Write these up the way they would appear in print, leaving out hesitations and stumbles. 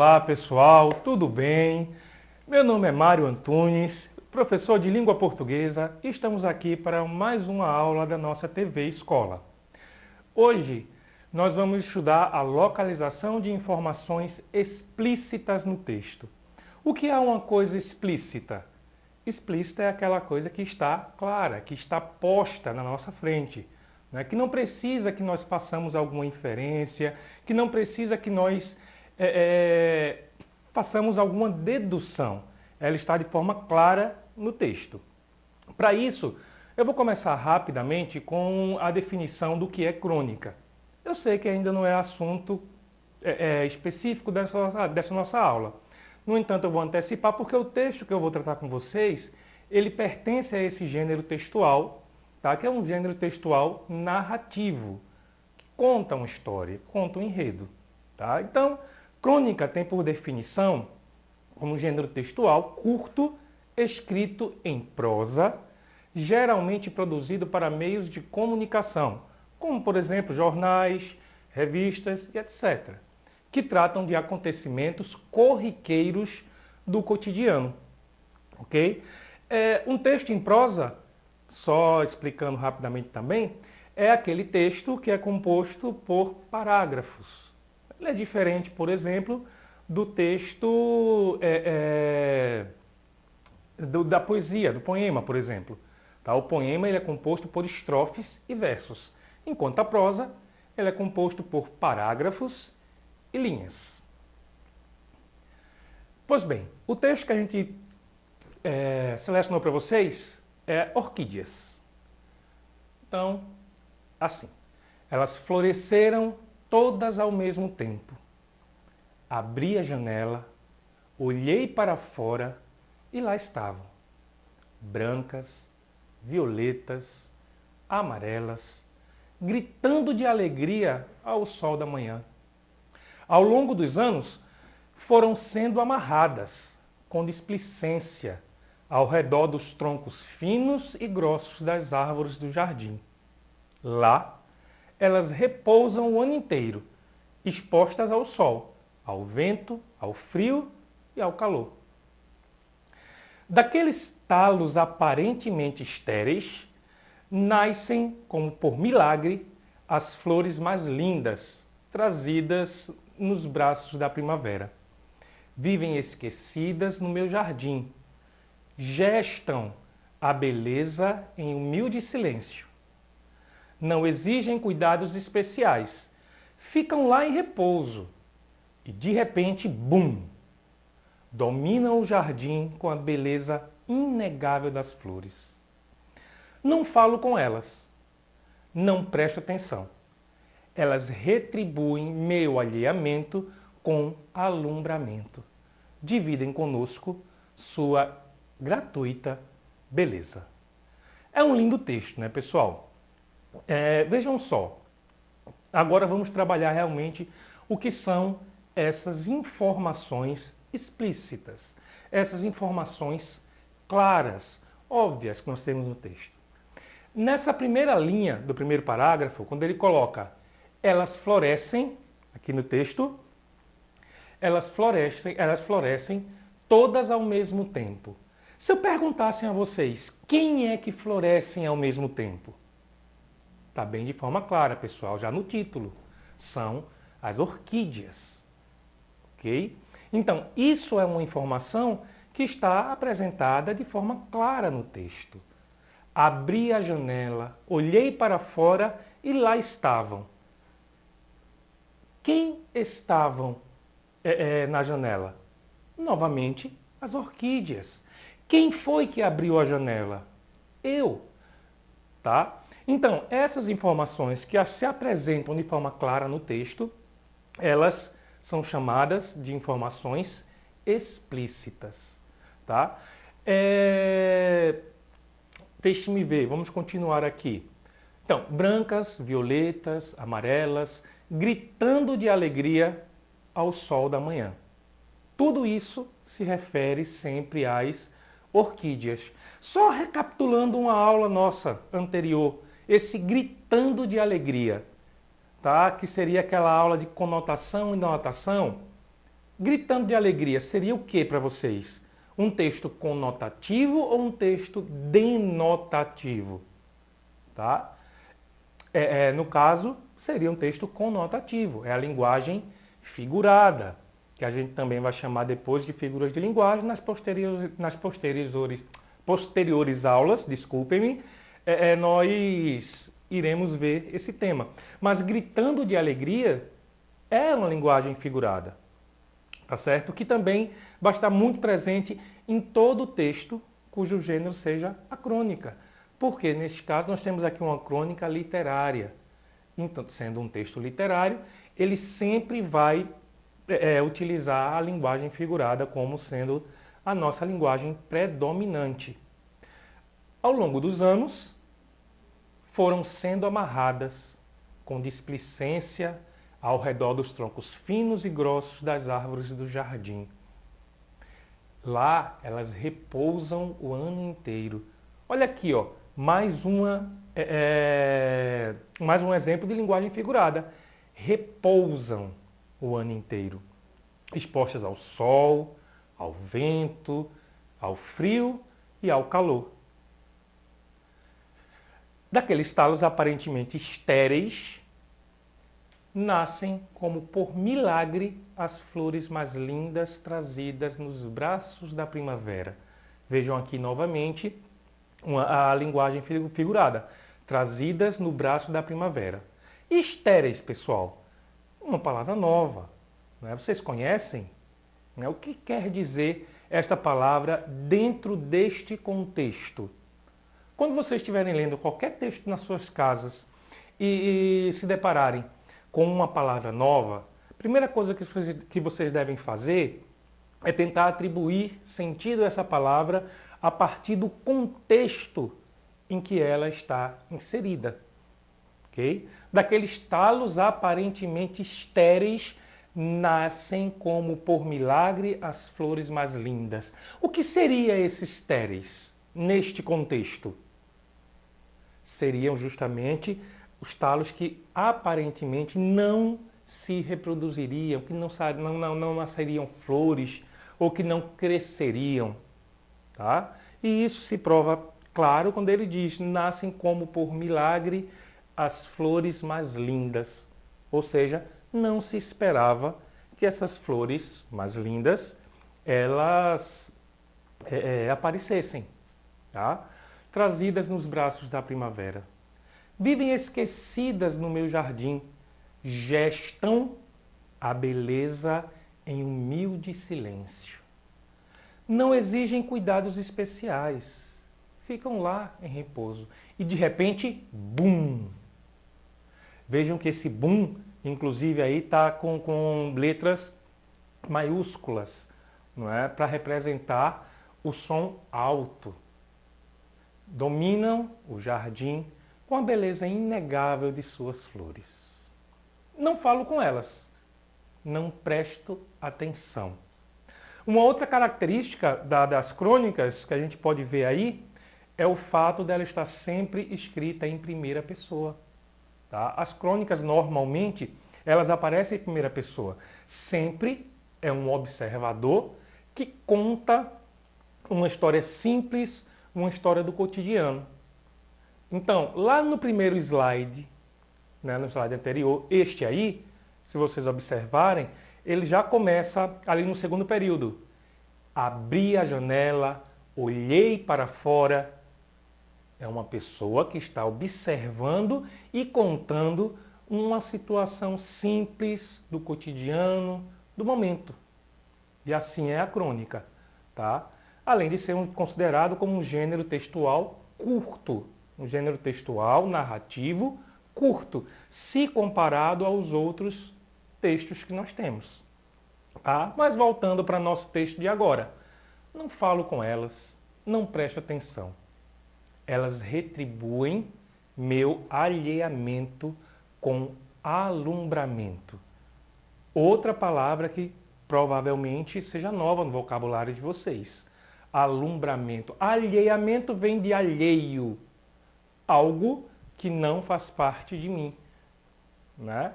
Olá pessoal, tudo bem? Meu nome é Mário Antunes, professor de língua portuguesa e estamos aqui para mais uma aula da nossa TV Escola. Hoje nós vamos estudar a localização de informações explícitas no texto. O que é uma coisa explícita? Explícita é aquela coisa que está clara, que está posta na nossa frente, né? Que não precisa que nós façamos alguma inferência, que não precisa que nós façamos alguma dedução. Ela está de forma clara no texto. Para isso, eu vou começar rapidamente com a definição do que é crônica. Eu sei que ainda não é assunto específico dessa nossa aula. No entanto, eu vou antecipar porque o texto que eu vou tratar com vocês, ele pertence a esse gênero textual, tá? Que é um gênero textual narrativo, que conta uma história, conta um enredo. Tá? Então, crônica tem por definição como gênero textual curto, escrito em prosa, geralmente produzido para meios de comunicação, como, por exemplo, jornais, revistas e etc., que tratam de acontecimentos corriqueiros do cotidiano. Ok? Um texto em prosa, só explicando rapidamente também, é aquele texto que é composto por parágrafos. Ele é diferente, por exemplo, do texto da poesia, do poema, por exemplo. Tá? O poema ele é composto por estrofes e versos, enquanto a prosa ele é composto por parágrafos e linhas. Pois bem, o texto que a gente selecionou para vocês é Orquídeas. Então, assim, elas floresceram todas ao mesmo tempo. Abri a janela, olhei para fora e lá estavam. Brancas, violetas, amarelas, gritando de alegria ao sol da manhã. Ao longo dos anos, foram sendo amarradas com displicência ao redor dos troncos finos e grossos das árvores do jardim. Lá, elas repousam o ano inteiro, expostas ao sol, ao vento, ao frio e ao calor. Daqueles talos aparentemente estéreis, nascem, como por milagre, as flores mais lindas, trazidas nos braços da primavera. Vivem esquecidas no meu jardim, gestam a beleza em humilde silêncio. Não exigem cuidados especiais, ficam lá em repouso e de repente, bum! Dominam o jardim com a beleza inegável das flores. Não falo com elas, não presto atenção. Elas retribuem meu alheamento com alumbramento. Dividem conosco sua gratuita beleza. É um lindo texto, né, pessoal? Vejam só, agora vamos trabalhar realmente o que são essas informações explícitas, essas informações claras, óbvias que nós temos no texto. Nessa primeira linha do primeiro parágrafo, quando ele coloca elas florescem, aqui no texto, elas florescem todas ao mesmo tempo. Se eu perguntasse a vocês, quem é que florescem ao mesmo tempo? Está bem de forma clara, pessoal, já no título. São as orquídeas. Ok? Então, isso é uma informação que está apresentada de forma clara no texto. Abri a janela, olhei para fora e lá estavam. Quem estavam na janela? Novamente, as orquídeas. Quem foi que abriu a janela? Eu. Tá? Então, essas informações que se apresentam de forma clara no texto, elas são chamadas de informações explícitas. Tá? Deixe-me ver, vamos continuar aqui. Então, brancas, violetas, amarelas, gritando de alegria ao sol da manhã. Tudo isso se refere sempre às orquídeas. Só recapitulando uma aula nossa anterior, esse gritando de alegria, tá? Que seria aquela aula de conotação e denotação. Gritando de alegria seria o que para vocês? Um texto conotativo ou um texto denotativo? Tá? No caso, seria um texto conotativo. É a linguagem figurada, que a gente também vai chamar depois de figuras de linguagem posteriores aulas, desculpem-me, nós iremos ver esse tema. Mas gritando de alegria é uma linguagem figurada, tá certo? Que também vai estar muito presente em todo o texto cujo gênero seja a crônica. Porque, neste caso, nós temos aqui uma crônica literária. Então, sendo um texto literário, ele sempre vai utilizar a linguagem figurada como sendo a nossa linguagem predominante. Ao longo dos anos, foram sendo amarradas com displicência ao redor dos troncos finos e grossos das árvores do jardim. Lá, elas repousam o ano inteiro. Olha aqui, ó, mais um exemplo de linguagem figurada. Repousam o ano inteiro, expostas ao sol, ao vento, ao frio e ao calor. Daqueles talos aparentemente estéreis, nascem como por milagre as flores mais lindas trazidas nos braços da primavera. Vejam aqui novamente a linguagem figurada, trazidas no braço da primavera. Estéreis, pessoal, uma palavra nova. Né? Vocês conhecem? Né? O que quer dizer esta palavra dentro deste contexto? Quando vocês estiverem lendo qualquer texto nas suas casas e se depararem com uma palavra nova, a primeira coisa que vocês devem fazer é tentar atribuir sentido a essa palavra a partir do contexto em que ela está inserida. Okay? Daqueles talos aparentemente estéreis, nascem como por milagre as flores mais lindas. O que seria esses estéreis neste contexto? Seriam justamente os talos que aparentemente não se reproduziriam, que não nasceriam flores ou que não cresceriam. Tá? E isso se prova claro quando ele diz: nascem como por milagre as flores mais lindas. Ou seja, não se esperava que essas flores mais lindas elas aparecessem, tá? Trazidas nos braços da primavera. Vivem esquecidas no meu jardim, gestam a beleza em humilde silêncio. Não exigem cuidados especiais, ficam lá em repouso. E de repente, bum! Vejam que esse bum, inclusive aí está com letras maiúsculas, não é? Para representar o som alto. Dominam o jardim com a beleza inegável de suas flores. Não falo com elas, não presto atenção. Uma outra característica das crônicas que a gente pode ver aí é o fato dela estar sempre escrita em primeira pessoa. Tá? As crônicas normalmente elas aparecem em primeira pessoa. Sempre é um observador que conta uma história simples, uma história do cotidiano. Então, lá no primeiro slide, né, no slide anterior, este aí, se vocês observarem, ele já começa ali no segundo período. Abri a janela, olhei para fora. É uma pessoa que está observando e contando uma situação simples do cotidiano, do momento. E assim é a crônica, tá? Além de ser considerado como um gênero textual curto, um gênero textual narrativo curto, se comparado aos outros textos que nós temos. Tá? Mas voltando para nosso texto de agora, não falo com elas, não presto atenção. Elas retribuem meu alheamento com alumbramento. Outra palavra que provavelmente seja nova no vocabulário de vocês. Alumbramento. Alheamento vem de alheio, algo que não faz parte de mim, né?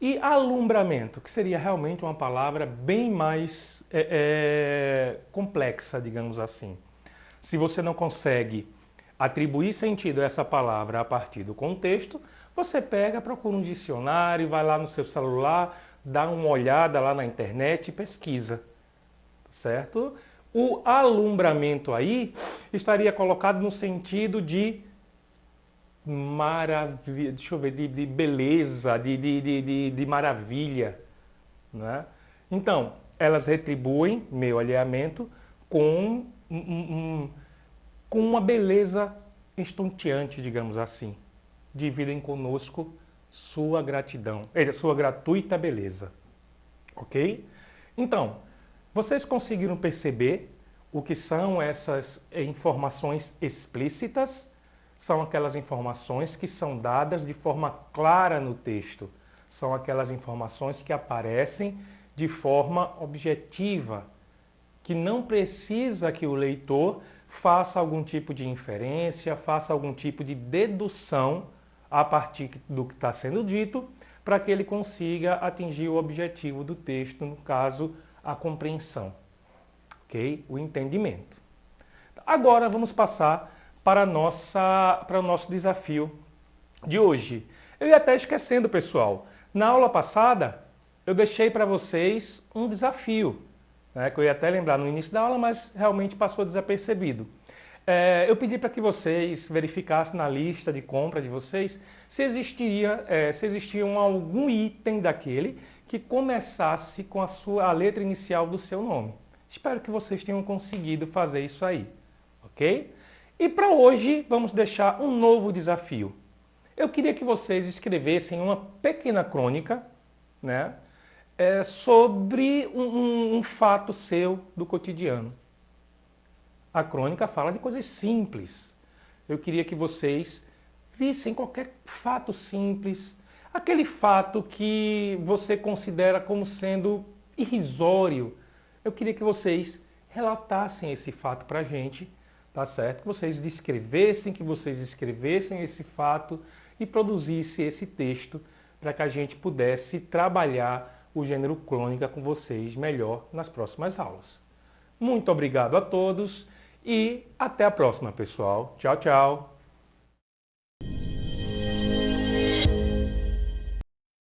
E alumbramento, que seria realmente uma palavra bem mais complexa, digamos assim. Se você não consegue atribuir sentido a essa palavra a partir do contexto, você pega, procura um dicionário, vai lá no seu celular, dá uma olhada lá na internet e pesquisa, certo? O alumbramento aí estaria colocado no sentido de maravilha, deixa eu ver, de beleza, de maravilha, né? Então, elas retribuem meu alheamento com, com uma beleza estonteante, digamos assim. Dividem conosco sua gratidão, sua gratuita beleza, ok? Então, vocês conseguiram perceber o que são essas informações explícitas? São aquelas informações que são dadas de forma clara no texto. São aquelas informações que aparecem de forma objetiva, que não precisa que o leitor faça algum tipo de inferência, faça algum tipo de dedução a partir do que está sendo dito, para que ele consiga atingir o objetivo do texto, no caso, a compreensão, ok? O entendimento. Agora vamos passar para o nosso desafio de hoje. Eu ia até esquecendo, pessoal. Na aula passada, eu deixei para vocês um desafio, né, que eu ia até lembrar no início da aula, mas realmente passou desapercebido. Eu pedi para que vocês verificassem na lista de compra de vocês se existia algum item daquele que começasse com a letra inicial do seu nome. Espero que vocês tenham conseguido fazer isso aí, ok? E para hoje vamos deixar um novo desafio. Eu queria que vocês escrevessem uma pequena crônica, né, sobre um fato seu do cotidiano. A crônica fala de coisas simples. Eu queria que vocês vissem qualquer fato simples, aquele fato que você considera como sendo irrisório. Eu queria que vocês relatassem esse fato para a gente, tá certo? Que vocês descrevessem, que vocês escrevessem esse fato e produzissem esse texto para que a gente pudesse trabalhar o gênero crônica com vocês melhor nas próximas aulas. Muito obrigado a todos e até a próxima, pessoal. Tchau, tchau!